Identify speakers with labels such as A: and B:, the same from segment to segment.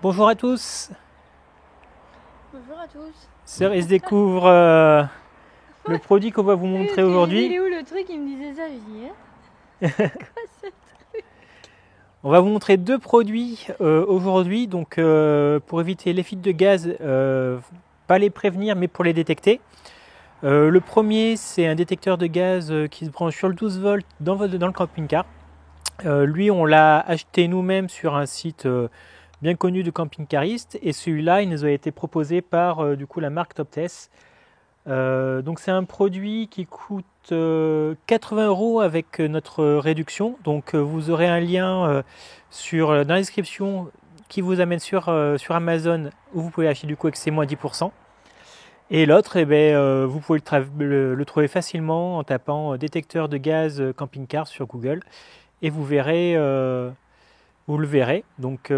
A: Bonjour à tous.
B: Bonjour à tous.
A: Cerise découvre le produit qu'on va vous montrer
B: Il
A: aujourd'hui.
B: est où le truc? Il me disait ça, je dis quoi ça?
A: On va vous montrer deux produits aujourd'hui, donc pour éviter les fuites de gaz, pas les prévenir mais pour les détecter. Le premier, c'est un détecteur de gaz qui se branche sur le 12 volts dans le camping-car. Lui, on l'a acheté nous-mêmes sur un site bien connu de camping-caristes, et celui-là, il nous a été proposé par du coup la marque Toptes. Donc c'est un produit qui coûte 80 € avec notre réduction. Donc vous aurez un lien dans la description qui vous amène sur Amazon, où vous pouvez acheter du coup avec c'est moins 10%. Et l'autre, vous pouvez le trouver facilement en tapant détecteur de gaz camping-car sur Google, et vous le verrez. Donc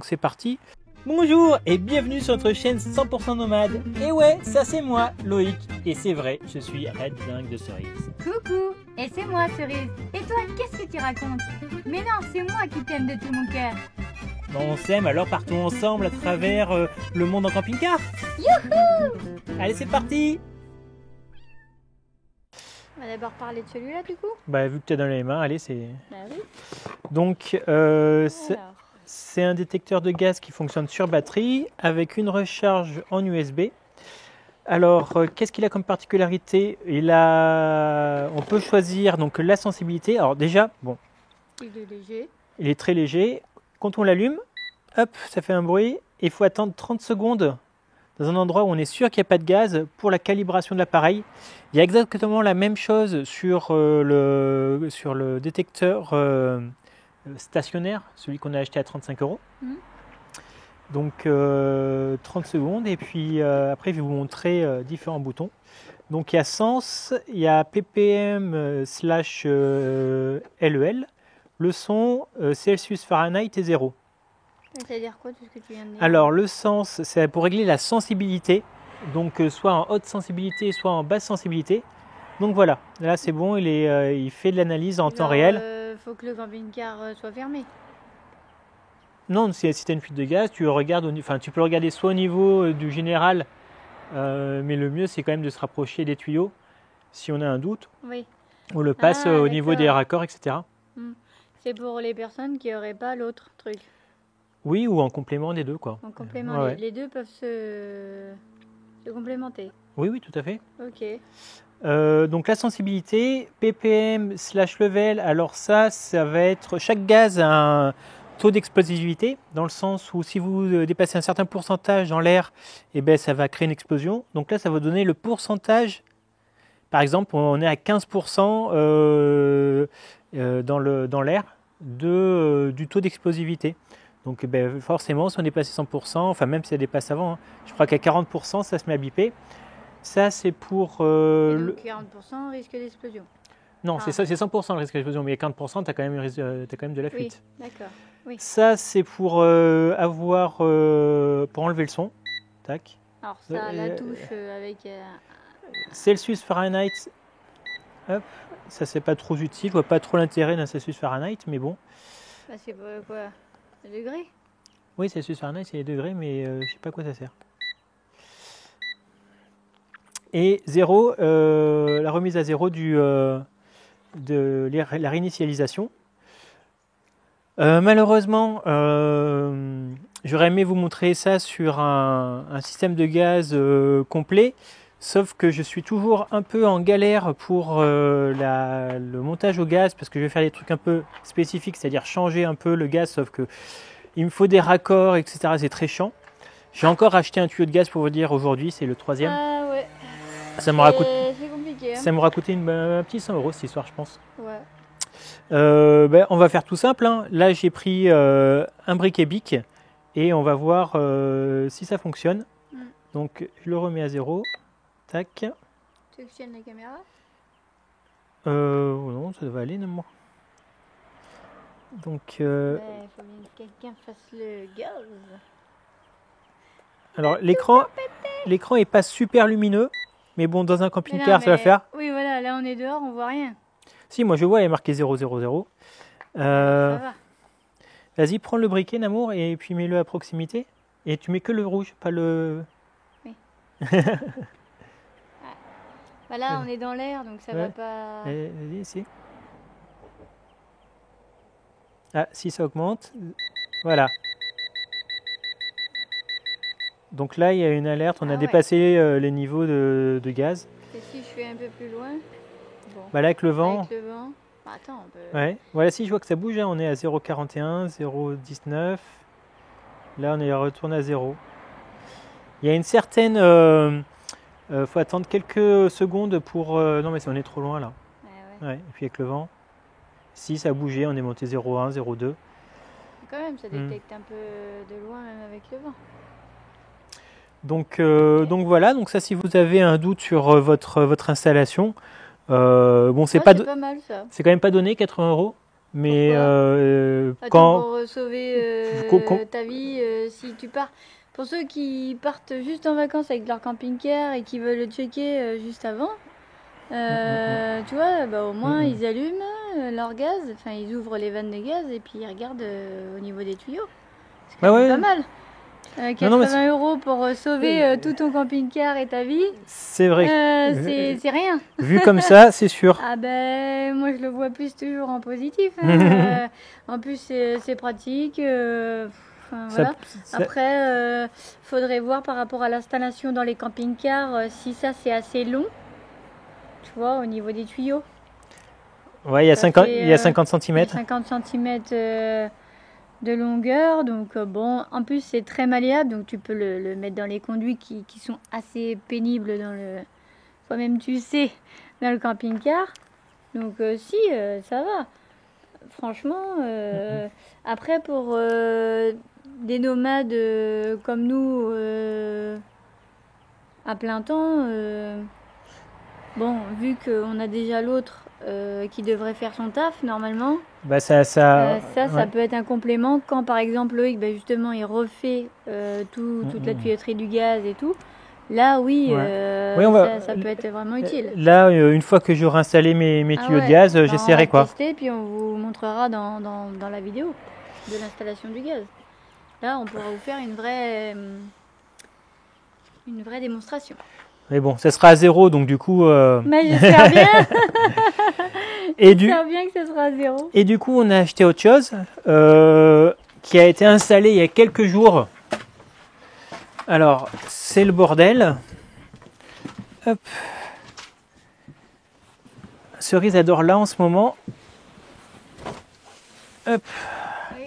A: c'est parti. Bonjour et bienvenue sur notre chaîne 100% nomade. Et ouais, ça c'est moi, Loïc. Et c'est vrai, je suis Red Dingue de Cerise.
C: Coucou, et c'est moi Cerise. Et toi, qu'est-ce que tu racontes? Mais non, c'est moi qui t'aime de tout mon cœur.
A: Bon, on s'aime, alors partons ensemble à travers le monde en camping-car.
C: Youhou!
A: Allez, c'est parti.
B: On va d'abord parler de celui-là du coup.
A: Bah, vu que tu es dans les mains, allez, c'est...
B: Bah oui.
A: Donc,
B: Alors,
A: c'est un détecteur de gaz qui fonctionne sur batterie avec une recharge en USB. Alors, qu'est-ce qu'il a comme particularité? On peut choisir donc la sensibilité. Alors déjà, bon,
B: il est léger.
A: il est très léger. Quand on l'allume, hop, ça fait un bruit. Il faut attendre 30 secondes dans un endroit où on est sûr qu'il n'y a pas de gaz pour la calibration de l'appareil. Il y a exactement la même chose sur le détecteur stationnaire, celui qu'on a acheté à 35 €.
B: Mhm.
A: Donc 30 secondes, et puis après je vais vous montrer différents boutons. Donc il y a Sens, il y a ppm /LEL, le son Celsius, Fahrenheit et 0.
B: C'est-à-dire quoi tout ce que tu viens de dire?
A: Alors le Sens, c'est pour régler la sensibilité, donc soit en haute sensibilité, soit en basse sensibilité. Donc voilà, là c'est bon, il fait de l'analyse en temps réel.
B: Faut que le camping-car soit fermé.
A: Non, si tu as une fuite de gaz, tu peux le regarder soit au niveau du général, mais le mieux c'est quand même de se rapprocher des tuyaux si on a un doute.
B: Oui.
A: On le passe
B: Ah,
A: au niveau des
B: d'accord.
A: raccords, etc.
B: C'est pour les personnes qui n'auraient pas l'autre truc.
A: Oui, ou en complément des deux, quoi.
B: En complément,
A: Ouais.
B: les deux peuvent se complémenter.
A: Oui, oui, tout à fait.
B: Ok.
A: Donc la sensibilité, ppm /level, alors ça va être, chaque gaz a un taux d'explosivité, dans le sens où si vous dépassez un certain pourcentage dans l'air, ça va créer une explosion. Donc là, ça va donner le pourcentage. Par exemple, on est à 15% dans l'air du taux d'explosivité. Donc forcément, si on dépasse 100%, enfin même si ça dépasse avant, hein, je crois qu'à 40%, ça se met à biper. Ça, c'est pour...
B: Et donc 40% risque d'explosion.
A: Non,
B: Ah.
A: c'est 100% le risque d'explosion, mais 40%, tu as quand même de la
B: Oui,
A: fuite.
B: d'accord. Oui.
A: Ça, c'est pour pour enlever le son. Tac.
B: Alors ça, la touche avec...
A: Celsius, Fahrenheit. Hop. Ça, c'est pas trop utile. Je vois pas trop l'intérêt d'un Celsius, Fahrenheit, mais bon.
B: Bah, c'est quoi? Le degré?
A: Oui, Celsius, Fahrenheit, c'est les degrés, mais je sais pas à quoi ça sert. Et 0, la remise à 0 de la réinitialisation. Malheureusement, j'aurais aimé vous montrer ça sur un système de gaz complet, sauf que je suis toujours un peu en galère pour le montage au gaz, parce que je vais faire des trucs un peu spécifiques, c'est-à-dire changer un peu le gaz, sauf que il me faut des raccords, etc. C'est très chiant. J'ai encore acheté un tuyau de gaz pour vous dire aujourd'hui, c'est le 3e.
B: Ah ouais.
A: Ça m'aura coûté,
B: C'est compliqué. Hein.
A: ça m'aura coûté un petit 100 € cette histoire, je pense.
B: Ouais.
A: On va faire tout simple, hein. Là, j'ai pris un briquet bic et on va voir si ça fonctionne. Donc, je le remets à 0. Tac.
B: Tu veux que je tienne la caméra?
A: Non, ça va aller, non. Donc,
B: Il faut bien que quelqu'un fasse le gaz.
A: alors l'écran est pas super lumineux, mais bon, dans un camping-car, ça va faire.
B: Oui, voilà, là on est dehors, on voit rien.
A: Si, moi je vois, il est marqué 000.
B: Ça va.
A: Vas-y, prends le briquet, Namour, et puis mets-le à proximité. Et tu mets que le rouge, pas le...
B: Bah là, on est dans l'air, donc ça va
A: Ouais.
B: pas...
A: Vas-y, ici. Ah, si ça augmente. Voilà. Donc là, il y a une alerte. On a
B: Ah ouais.
A: dépassé les niveaux de gaz.
B: Et si je suis un peu plus loin? Bon.
A: Bah là, avec le vent...
B: Avec le vent. Bah, attends, on peut...
A: Ouais. Voilà, si je vois que ça bouge, hein, on est à 0,41, 0,19. Là, on est retourné à 0. Il y a une certaine... faut attendre quelques secondes pour... non, mais on est trop loin là.
B: Ouais.
A: Ouais. Et puis avec le vent, si ça a bougé, on est monté 0,1, 0,2.
B: Quand même, ça détecte un peu de loin, même avec le vent.
A: Donc voilà, donc ça, si vous avez un doute sur votre installation, bon, c'est
B: Ouais,
A: pas,
B: c'est pas mal ça.
A: c'est quand même pas donné 80 €, mais
B: Attends,
A: quand
B: pour sauver ta vie, si tu pars. Pour ceux qui partent juste en vacances avec leur camping-car et qui veulent le checker juste avant, tu vois, bah, au moins ils allument leur gaz, enfin ils ouvrent les vannes de gaz et puis ils regardent au niveau des tuyaux. C'est quand même pas mal. 80 € pour sauver tout ton camping-car et ta vie,
A: c'est vrai.
B: c'est rien.
A: Vu comme ça, c'est sûr.
B: Ah ben, moi je le vois plus toujours en positif. En plus, c'est pratique. Voilà. Après, faudrait voir par rapport à l'installation dans les camping-cars si ça c'est assez long. Tu vois, au niveau des tuyaux.
A: Ouais, il y a 50 cm.
B: 50 cm de longueur. Donc bon, en plus c'est très malléable. Donc tu peux le mettre dans les conduits qui sont assez pénibles dans le... Toi-même tu sais, dans le camping-car. Donc si, ça va. Franchement, après pour des nomades comme nous à plein temps, bon, vu qu'on a déjà l'autre qui devrait faire son taf normalement,
A: bah ça
B: peut être un complément quand par exemple Loïc, bah, justement, il refait toute la tuyauterie du gaz et tout. Là, oui, ça peut être vraiment utile.
A: Là, une fois que j'aurai installé mes tuyaux de gaz, j'essaierai quoi.
B: On va tester, puis on vous montrera dans la vidéo de l'installation du gaz. Là, on pourra vous faire une vraie démonstration.
A: Mais bon, ça sera à 0, donc du coup...
B: Mais j'espère bien. J'espère bien que ça sera à 0.
A: Et du coup, on a acheté autre chose qui a été installé il y a quelques jours. Alors, c'est le bordel. Hop. Cerise adore là en ce moment. Hop.
B: Oui,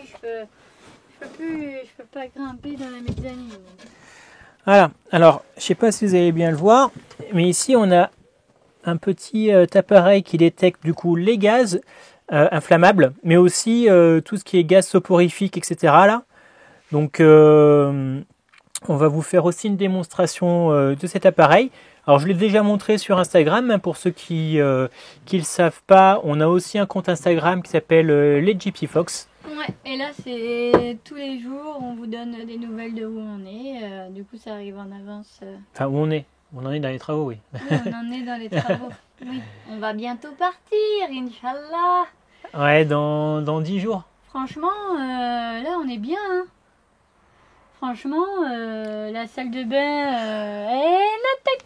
B: je peux pas grimper dans la mezzanine.
A: Voilà. Alors, je sais pas si vous allez bien le voir, mais ici on a un petit appareil qui détecte du coup les gaz inflammables, mais aussi tout ce qui est gaz soporifique, etc. Là. Donc on va vous faire aussi une démonstration de cet appareil. Alors je l'ai déjà montré sur Instagram, hein, pour ceux qui ne le savent pas, on a aussi un compte Instagram qui s'appelle les Gypsy Fox.
B: Ouais, et là c'est tous les jours, on vous donne des nouvelles de où on est, du coup ça arrive en avance.
A: Enfin où on est, on en est dans les travaux, oui.
B: Oui, on en est dans les travaux, oui. On va bientôt partir, Inch'Allah.
A: Ouais, dans 10 jours.
B: Franchement, là on est bien, hein. Franchement, la salle de bain, tac.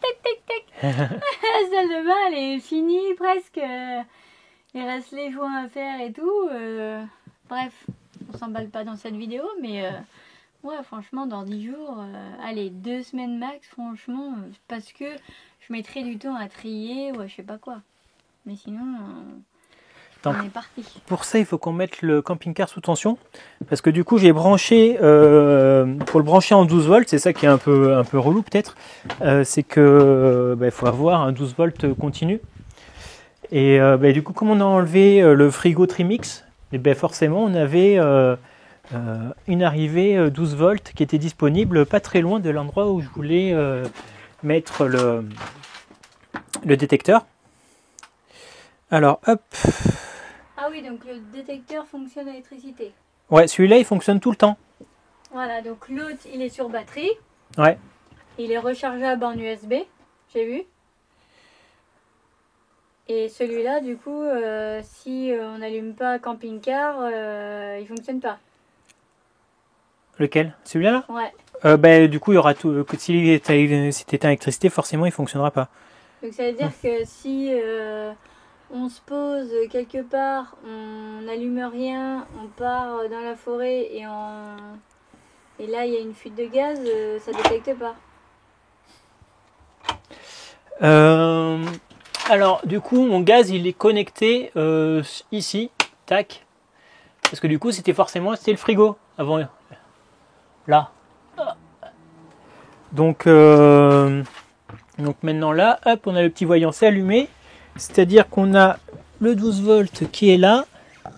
B: La salle de bain, elle est finie presque. Il reste les joints à faire et tout. Bref, on s'emballe pas dans cette vidéo, mais ouais, franchement, dans 10 jours, allez, 2 semaines max, franchement, parce que je mettrai du temps à trier ou je sais pas quoi. Mais sinon... on est parti.
A: Pour ça, il faut qu'on mette le camping-car sous tension. Parce que du coup, j'ai branché, pour le brancher en 12 volts, c'est ça qui est un peu relou peut-être, c'est que il faut avoir un 12 volts continu. Et du coup, comme on a enlevé le frigo Trimix, et forcément, on avait une arrivée 12 volts qui était disponible pas très loin de l'endroit où je voulais mettre le détecteur. Alors, hop.
B: Ah oui, donc le détecteur fonctionne à l'électricité.
A: Ouais, celui-là, il fonctionne tout le temps.
B: Voilà, donc l'autre, il est sur batterie.
A: Ouais.
B: Il est rechargeable en USB, j'ai vu. Et celui-là, du coup, si on n'allume pas camping-car, il fonctionne pas.
A: Lequel? Celui-là?
B: Ouais.
A: Du coup, il y aura tout. Si c'est éteint l'électricité, forcément, il ne fonctionnera pas.
B: Donc ça veut dire que si on se pose quelque part, on n'allume rien, on part dans la forêt et là il y a une fuite de gaz, ça détecte pas.
A: Alors, du coup, mon gaz, il est connecté ici, tac. Parce que du coup, c'était le frigo avant. Là. Donc maintenant là, hop, on a le petit voyant, c'est allumé. C'est-à-dire qu'on a le 12 volts qui est là.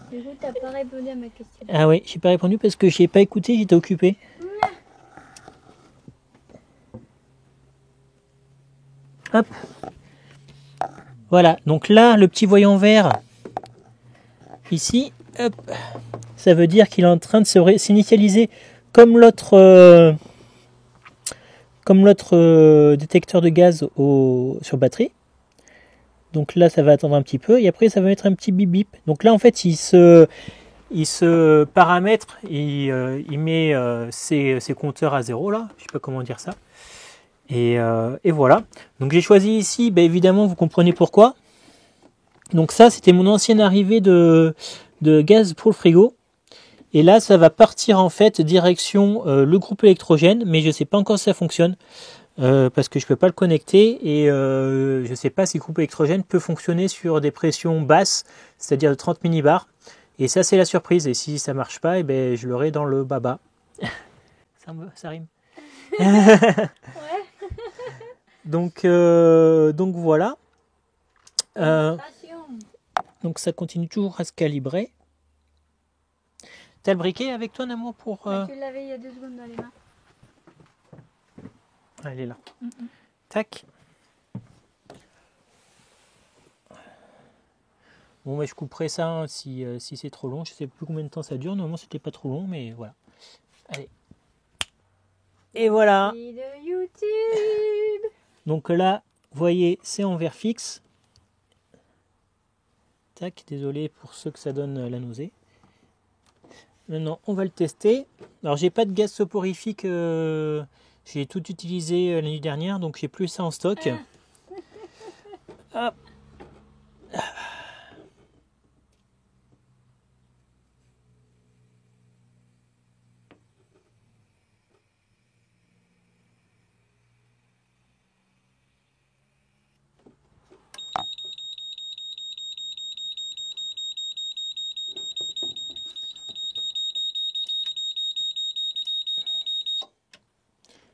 B: Du coup, t'as pas répondu à ma question.
A: Ah oui, j'ai pas répondu parce que j'ai pas écouté, j'étais occupé. Hop. Voilà, donc là, le petit voyant vert, ici, hop, ça veut dire qu'il est en train de s'initialiser comme l'autre détecteur de gaz sur batterie. Donc là, ça va attendre un petit peu et après, ça va mettre un petit bip bip. Donc là, en fait, il se paramètre, il met ses compteurs à zéro, là, je sais pas comment dire ça. Et voilà. Donc j'ai choisi ici, évidemment, vous comprenez pourquoi. Donc ça, c'était mon ancienne arrivée de gaz pour le frigo. Et là, ça va partir en fait direction le groupe électrogène, mais je ne sais pas encore si ça fonctionne parce que je ne peux pas le connecter et je ne sais pas si le groupe électrogène peut fonctionner sur des pressions basses, c'est-à-dire de 30 millibars. Et ça, c'est la surprise. Et si ça ne marche pas, je l'aurai dans le baba. Ça rime.
B: Ouais.
A: Donc voilà. Donc ça continue toujours à se calibrer. T'as le briquet avec toi, Namo, pour...
B: Tu l'avais il y a 2 secondes dans les mains.
A: Elle est là. Tac. Bon, je couperai ça hein, si c'est trop long. Je sais plus combien de temps ça dure. Normalement, c'était pas trop long, mais voilà. Allez. Et voilà.
B: De YouTube.
A: Donc là, vous voyez, c'est en verre fixe. Tac, désolé pour ceux que ça donne la nausée. Maintenant, on va le tester. Alors, j'ai pas de gaz soporifique. J'ai tout utilisé l'année dernière, donc j'ai plus ça en stock. Hop.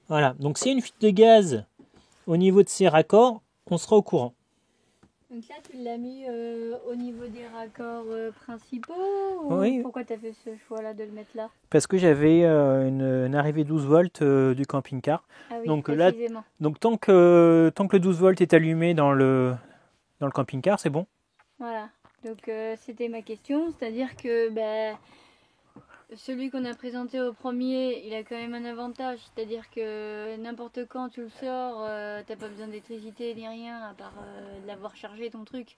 A: Voilà, donc s'il y a une fuite de gaz au niveau de ces raccords, on sera au courant.
B: Donc là, tu l'as mis au niveau des raccords principaux
A: Oui.
B: Pourquoi tu as fait ce choix-là de le mettre là?
A: Parce que j'avais une arrivée 12 volts du camping-car.
B: Ah oui,
A: donc
B: précisément.
A: là, donc tant que le 12 volts est allumé dans le camping-car, c'est bon.
B: Voilà, donc c'était ma question, c'est-à-dire que celui qu'on a présenté au premier, il a quand même un avantage, c'est-à-dire que n'importe quand tu le sors, t'as pas besoin d'électricité ni rien à part l'avoir chargé ton truc.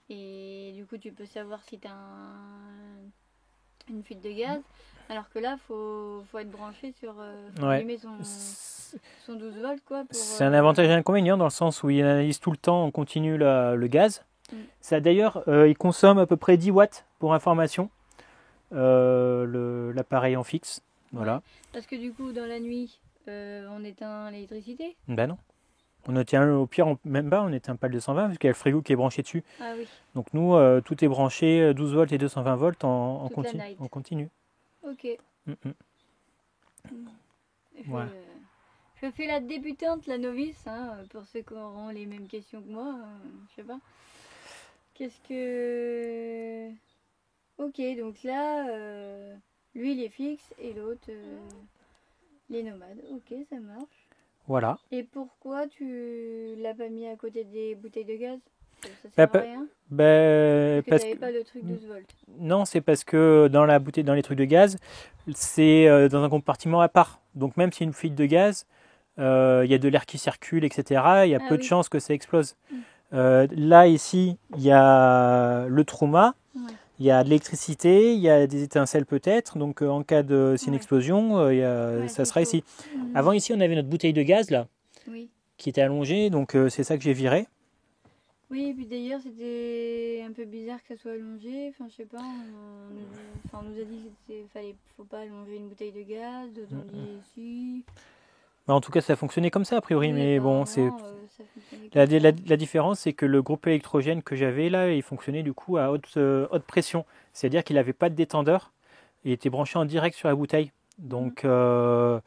B: Et du coup tu peux savoir si t'as une fuite de gaz, alors que là faut être branché sur allumer son 12 volts quoi.
A: C'est un avantage et un inconvénient dans le sens où il analyse tout le temps en continu le gaz. Ça d'ailleurs, il consomme à peu près 10 watts pour information. L'appareil en fixe, voilà.
B: Parce que du coup dans la nuit on éteint l'électricité?
A: Ben non, on éteint au pire même pas, on éteint pas le 220 parce qu'il y a le frigo qui est branché dessus.
B: Ah oui.
A: Donc nous tout est branché 12 volts et 220 volts en continu.
B: Ok.
A: Voilà.
B: Je fais la débutante, la novice, hein, pour ceux qui auront les mêmes questions que moi, je sais pas. Qu'est-ce que... Ok, donc là, lui il est fixe et l'autre, les nomades. Ok, ça marche.
A: Voilà.
B: Et pourquoi tu l'as pas mis à côté des bouteilles de gaz? Ça sert à rien? Parce que t'avais pas le truc 12 volts.
A: Non, c'est parce que dans les trucs de gaz, c'est dans un compartiment à part. Donc même s'il y a une fuite de gaz, il y a de l'air qui circule, etc. Il y a peu de chances que ça explose. Là, ici, il y a le trauma. Il y a de l'électricité, il y a des étincelles peut-être, donc en cas de s'il y a une
B: Ouais.
A: explosion,
B: Ouais,
A: ça
B: c'est
A: sera
B: chaud.
A: ici. Avant ici, on avait notre bouteille de gaz là,
B: Oui.
A: qui était allongée, donc c'est ça que j'ai viré.
B: Oui, et puis d'ailleurs, c'était un peu bizarre que ça soit allongé. Enfin, je sais pas, on nous a dit faut pas allonger une bouteille de gaz. D'autres ont dit si.
A: Bah, en tout cas, ça fonctionnait comme ça a priori,
B: Oui,
A: mais bon,
B: apparemment, ça fonctionnait comme ça.
A: la différence, c'est que le groupe électrogène que j'avais là, il fonctionnait du coup à haute pression, c'est-à-dire qu'il n'avait pas de détendeur, il était branché en direct sur la bouteille. Donc, je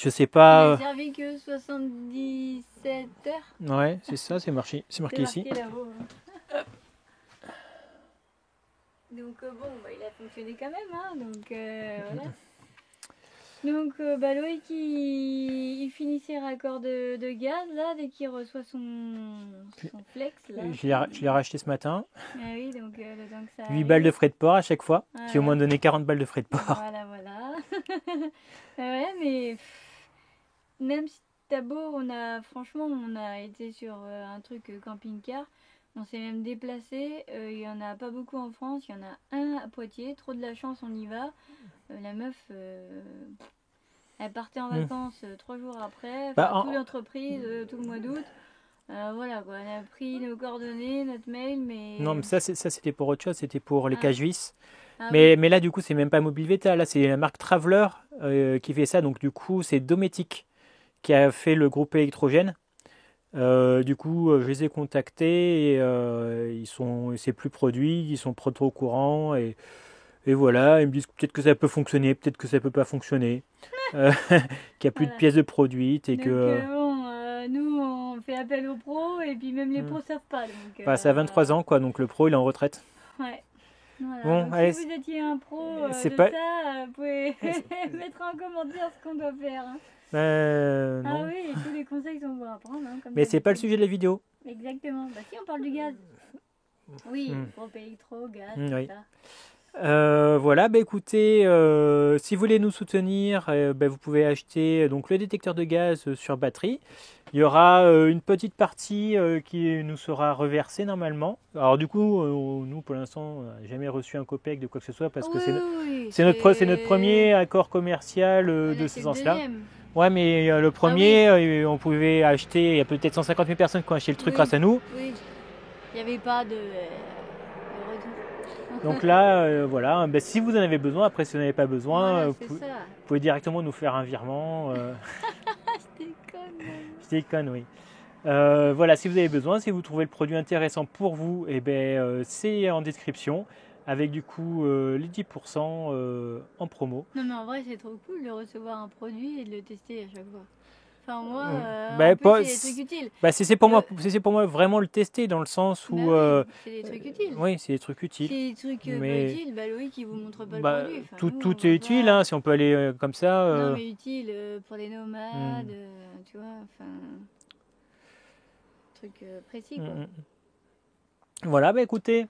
A: sais
B: Il
A: pas.
B: a servi que 77 heures.
A: Ouais, c'est ça, c'est marqué
B: C'est
A: ici.
B: marqué là-haut. Donc bon, bah, il a fonctionné quand même, hein, donc voilà. Donc Loïc, il finit ses raccords de gaz là, dès qu'il reçoit son flex là.
A: Je l'ai racheté ce matin.
B: Ah oui, donc le temps que ça
A: 8
B: arrive.
A: balles de frais de port à chaque fois.
B: Voilà.
A: J'ai au moins donné 40 balles de frais de port.
B: Voilà. Ouais, mais même si d'abord franchement, on a été sur un truc camping-car. On s'est même déplacé. Il y en a pas beaucoup en France. Il y en a un à Poitiers. Trop de la chance, on y va. La meuf, elle partait en vacances 3 jours après. Toute l'entreprise, tout le mois d'août. Voilà quoi. Elle a pris nos coordonnées, notre mail, mais.
A: Non, mais ça c'était pour autre chose. C'était pour les cache-vis.
B: Ah,
A: mais là, du coup, c'est même pas Mobile Veta. Là, c'est la marque Traveler qui fait ça. Donc, du coup, c'est Dometic qui a fait le groupe électrogène. Du coup, je les ai contactés et c'est plus produit, ils sont pas trop au courant et voilà, ils me disent peut-être que ça peut fonctionner, peut-être que ça peut pas fonctionner, qu'il n'y a plus de pièces de produites et
B: donc,
A: que.
B: Nous on fait appel aux pros et puis même les pros savent pas. Donc,
A: ça a 23 ans quoi, donc le pro il est en retraite.
B: Ouais. Voilà.
A: Bon,
B: Donc,
A: allez,
B: si vous étiez un pro de
A: c'est
B: ça,
A: pas-
B: vous pouvez mettre en commentaire ce qu'on doit faire. Hein.
A: Non.
B: Ah oui, et tous les conseils sont bons à prendre. Hein, comme
A: Mais c'est pas le
B: d'habitude.
A: sujet de la vidéo.
B: Exactement. Bah si on parle du gaz. Oui, groupe électro, gaz,
A: Oui.
B: tout ça.
A: Voilà, bah écoutez, si vous voulez nous soutenir, vous pouvez acheter donc le détecteur de gaz sur batterie. Il y aura une petite partie qui nous sera reversée normalement. Alors du coup, nous pour l'instant, on n'a jamais reçu un copec de quoi que ce soit parce que c'est notre premier accord commercial de ce sens-là. Ouais, mais le premier, on pouvait acheter, il y a peut-être 150 000 personnes qui ont acheté le truc grâce à nous.
B: Oui, il n'y avait pas de retour.
A: Donc là, voilà, si vous en avez besoin, après si vous n'en avez pas besoin,
B: Voilà,
A: vous pouvez directement nous faire un virement. Je déconne, oui. Voilà, si vous avez besoin, si vous trouvez le produit intéressant pour vous, c'est en description, avec du coup les 10% en promo.
B: Non mais en vrai c'est trop cool de recevoir un produit et de le tester à chaque fois. Enfin moi, c'est des trucs utiles.
A: C'est pour moi vraiment le tester dans le sens où...
B: c'est des trucs utiles.
A: Oui, c'est des trucs utiles.
B: C'est des trucs pas utiles, Loïc il vous montre pas le produit. Enfin,
A: tout est utile, hein, si on peut aller comme ça.
B: Non mais utile pour les nomades, tu vois, enfin... Truc précis quoi.
A: Voilà, écoutez,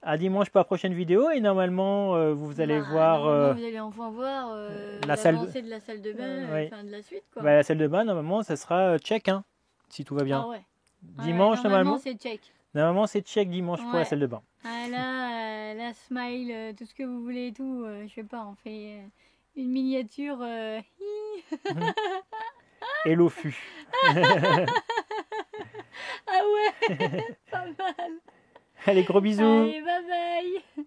A: à dimanche pour la prochaine vidéo et normalement vous allez voir...
B: vous allez enfin voir
A: la salle
B: de la salle de bain, de la suite quoi.
A: La salle de bain normalement ça sera check, hein, si tout va bien.
B: Ah ouais.
A: Dimanche
B: normalement c'est check.
A: Normalement c'est check dimanche pour la salle de bain.
B: Ah là, la smile, tout ce que vous voulez et tout, je sais pas, on fait une miniature.
A: Hello fût.
B: Ah ouais, pas mal.
A: Allez, gros bisous.
B: Allez, bye bye.